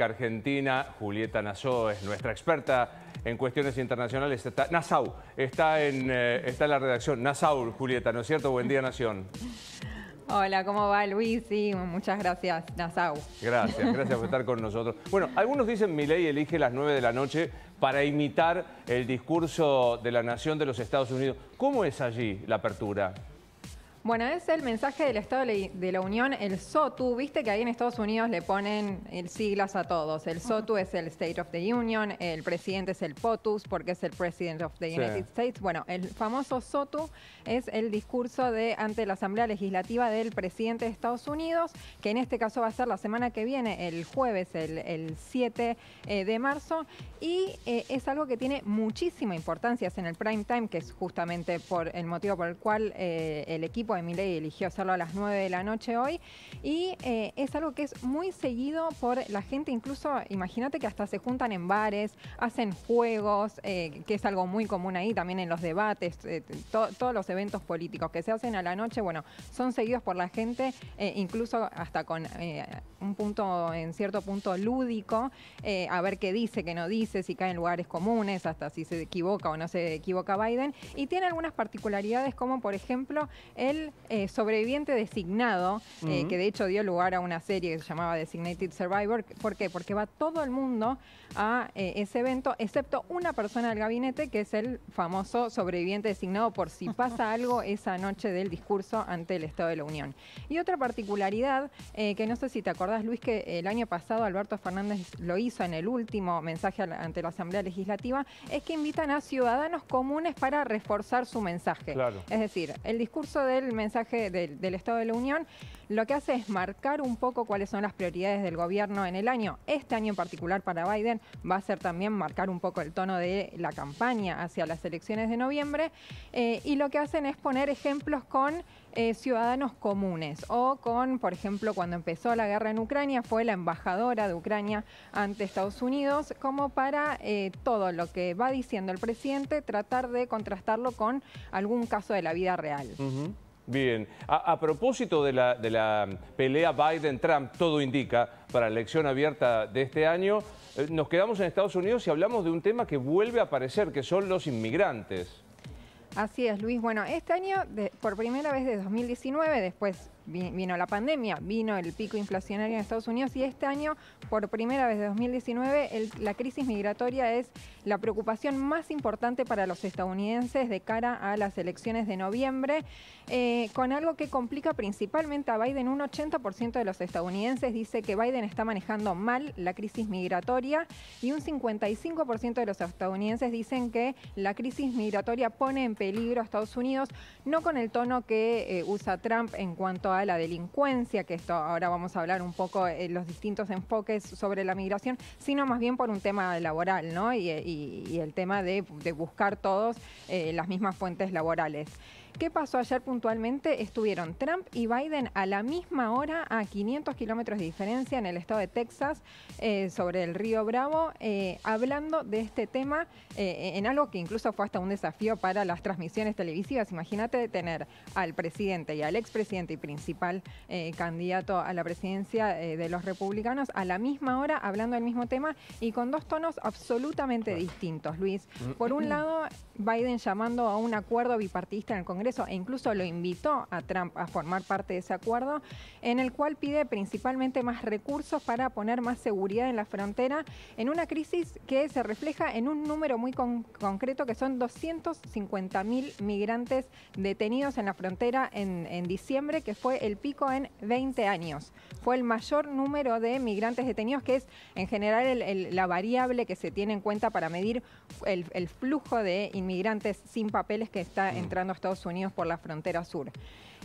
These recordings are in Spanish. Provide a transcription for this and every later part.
Argentina, Julieta Nassau es nuestra experta en cuestiones internacionales. Nassau está en la redacción. Nassau, Julieta, ¿no es cierto? Buen día, Nación. Hola, ¿cómo va, Luis? Sí, muchas gracias, Nassau. Gracias por estar con nosotros. Bueno, algunos dicen Milei elige las 9 de la noche para imitar el discurso de la nación de los Estados Unidos. ¿Cómo es allí la apertura? Bueno, es el mensaje del Estado de la Unión, el SOTU. Viste que ahí en Estados Unidos le ponen siglas a todos. El SOTU es el State of the Union, el presidente es el POTUS porque es el President of the United States. Bueno, el famoso SOTU es el discurso ante la Asamblea Legislativa del presidente de Estados Unidos, que en este caso va a ser la semana que viene, el jueves, el 7 de marzo. Y es algo que tiene muchísima importancia en el prime time, que es justamente por el motivo por el cual el equipo de Milei eligió hacerlo a las 9 de la noche hoy. Y es algo que es muy seguido por la gente, incluso imagínate que hasta se juntan en bares, hacen juegos, que es algo muy común ahí, también en los debates, todos los eventos políticos que se hacen a la noche, bueno, son seguidos por la gente, incluso hasta con un punto, en cierto punto lúdico, a ver qué dice, qué no dice, si cae en lugares comunes, hasta si se equivoca o no se equivoca Biden. Y tiene algunas particularidades como, por ejemplo, el sobreviviente designado, que de hecho dio lugar a una serie que se llamaba Designated Survivor. ¿Por qué? Porque va todo el mundo a ese evento, excepto una persona del gabinete, que es el famoso sobreviviente designado por si pasa algo esa noche del discurso ante el Estado de la Unión. Y otra particularidad, que no sé si te acordás, Luis, que el año pasado Alberto Fernández lo hizo en el último mensaje ante la Asamblea Legislativa, es que invitan a ciudadanos comunes para reforzar su mensaje. Claro. Es decir, el discurso del mensaje del Estado de la Unión lo que hace es marcar un poco cuáles son las prioridades del gobierno en el año. Este año en particular para Biden va a ser también marcar un poco el tono de la campaña hacia las elecciones de noviembre, y lo que hacen es poner ejemplos con ciudadanos comunes o con, por ejemplo, cuando empezó la guerra en Ucrania, fue la embajadora de Ucrania ante Estados Unidos, como para todo lo que va diciendo el presidente, tratar de contrastarlo con algún caso de la vida real. Bien, a propósito de la pelea Biden-Trump, todo indica, para la elección abierta de este año, nos quedamos en Estados Unidos y hablamos de un tema que vuelve a aparecer, que son los inmigrantes. Así es, Luis. Bueno, este año, por primera vez desde 2019, después vino la pandemia, vino el pico inflacionario en Estados Unidos, y este año, por primera vez desde 2019, la crisis migratoria es la preocupación más importante para los estadounidenses de cara a las elecciones de noviembre, con algo que complica principalmente a Biden. Un 80% de los estadounidenses dice que Biden está manejando mal la crisis migratoria, y un 55% de los estadounidenses dicen que la crisis migratoria pone en peligro a Estados Unidos, no con el tono que usa Trump en cuanto a la delincuencia, que esto ahora vamos a hablar un poco los distintos enfoques sobre la migración, sino más bien por un tema laboral, ¿no? Y el tema de buscar todos las mismas fuentes laborales. ¿Qué pasó ayer puntualmente? Estuvieron Trump y Biden a la misma hora, a 500 kilómetros de diferencia, en el estado de Texas, sobre el río Bravo, hablando de este tema, en algo que incluso fue hasta un desafío para las transmisiones televisivas. Imagínate tener al presidente y al expresidente y principal candidato a la presidencia de los republicanos a la misma hora, hablando del mismo tema y con dos tonos absolutamente distintos, Luis. Por un lado, Biden llamando a un acuerdo bipartidista en el Congreso, e incluso lo invitó a Trump a formar parte de ese acuerdo, en el cual pide principalmente más recursos para poner más seguridad en la frontera, en una crisis que se refleja en un número muy concreto, que son 250.000 migrantes detenidos en la frontera en diciembre, que fue el pico en 20 años. Fue el mayor número de migrantes detenidos, que es en general la variable que se tiene en cuenta para medir el flujo de inmigrantes sin papeles que está entrando a Estados Unidos por la frontera sur.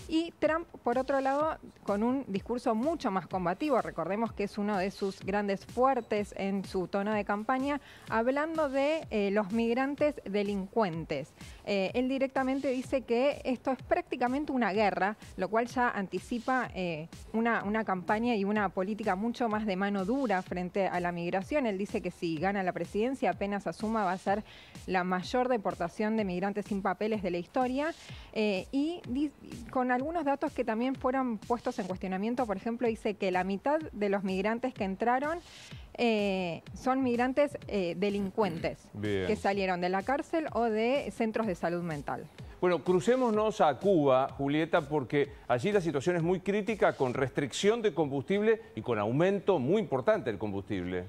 Y Trump, por otro lado, con un discurso mucho más combativo, recordemos que es uno de sus grandes fuertes en su tono de campaña, hablando de los migrantes delincuentes. Él directamente dice que esto es prácticamente una guerra, lo cual ya anticipa una campaña y una política mucho más de mano dura frente a la migración. Él dice que si gana la presidencia, apenas asuma, va a ser la mayor deportación de migrantes sin papeles de la historia, y con algunos datos que también fueron puestos en cuestionamiento. Por ejemplo, dice que la mitad de los migrantes que entraron son migrantes delincuentes, Bien, que salieron de la cárcel o de centros de salud mental. Bueno, crucémonos a Cuba, Julieta, porque allí la situación es muy crítica, con restricción de combustible y con aumento muy importante del combustible.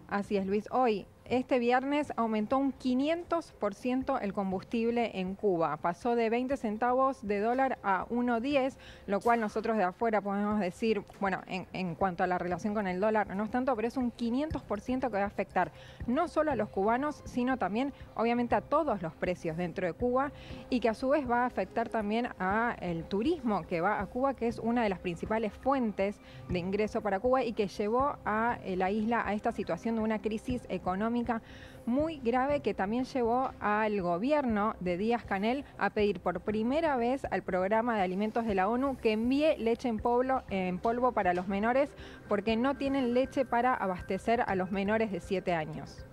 Así es, Luis. Hoy, este viernes, aumentó un 500% el combustible en Cuba. Pasó de 20 centavos de dólar a 1,10, lo cual nosotros de afuera podemos decir, bueno, en cuanto a la relación con el dólar, no es tanto, pero es un 500% que va a afectar no solo a los cubanos, sino también, obviamente, a todos los precios dentro de Cuba, y que a su vez va a afectar también al turismo que va a Cuba, que es una de las principales fuentes de ingreso para Cuba y que llevó a la isla a esta situación de una crisis económica muy grave, que también llevó al gobierno de Díaz-Canel a pedir por primera vez al Programa de Alimentos de la ONU que envíe leche en polvo para los menores, porque no tienen leche para abastecer a los menores de 7 años.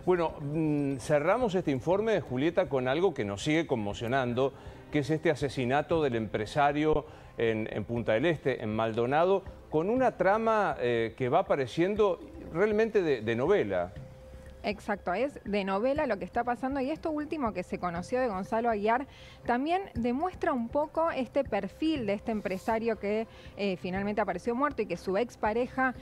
Bueno, cerramos este informe, Julieta, con algo que nos sigue conmocionando, que es este asesinato del empresario en Punta del Este, en Maldonado, con una trama que va apareciendo realmente de novela. Exacto, es de novela lo que está pasando, y esto último que se conoció de Gonzalo Aguiar también demuestra un poco este perfil de este empresario que finalmente apareció muerto y que su expareja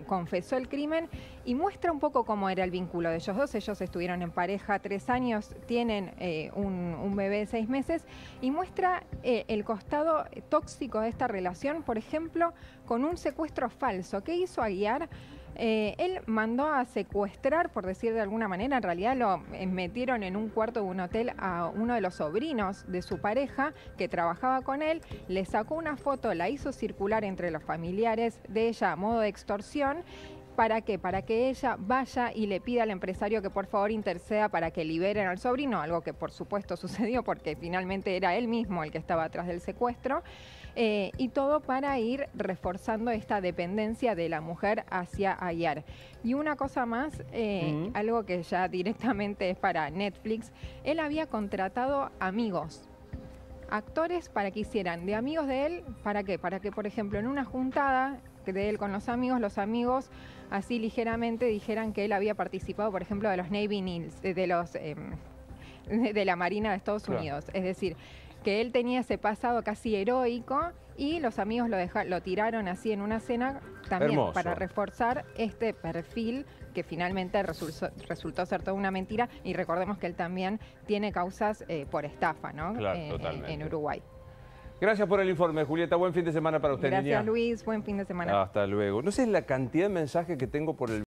confesó el crimen, y muestra un poco cómo era el vínculo de ellos dos. Ellos estuvieron en pareja 3 años, tienen un bebé de 6 meses, y muestra el costado tóxico de esta relación, por ejemplo, con un secuestro falso. ¿Qué hizo Aguiar? Él mandó a secuestrar, por decir de alguna manera, en realidad lo metieron en un cuarto de un hotel a uno de los sobrinos de su pareja que trabajaba con él, le sacó una foto, la hizo circular entre los familiares de ella a modo de extorsión. ¿Para qué? Para que ella vaya y le pida al empresario que por favor interceda para que liberen al sobrino, algo que por supuesto sucedió porque finalmente era él mismo el que estaba atrás del secuestro, y todo para ir reforzando esta dependencia de la mujer hacia Aguiar. Y una cosa más, algo que ya directamente es para Netflix, él había contratado amigos, actores, para que hicieran de amigos de él. ¿Para qué? Para que, por ejemplo, en una juntada de él con los amigos así ligeramente dijeran que él había participado, por ejemplo, de los Navy Seals, de la Marina de Estados Unidos. Es decir, que él tenía ese pasado casi heroico, y los amigos lo tiraron así en una cena también. Hermoso. Para reforzar este perfil que finalmente resultó ser toda una mentira. Y recordemos que él también tiene causas por estafa, ¿no? Claro, en Uruguay. Gracias por el informe, Julieta. Buen fin de semana para usted, Gracias, niña. Luis. Buen fin de semana. Hasta luego. No sé la cantidad de mensajes que tengo por el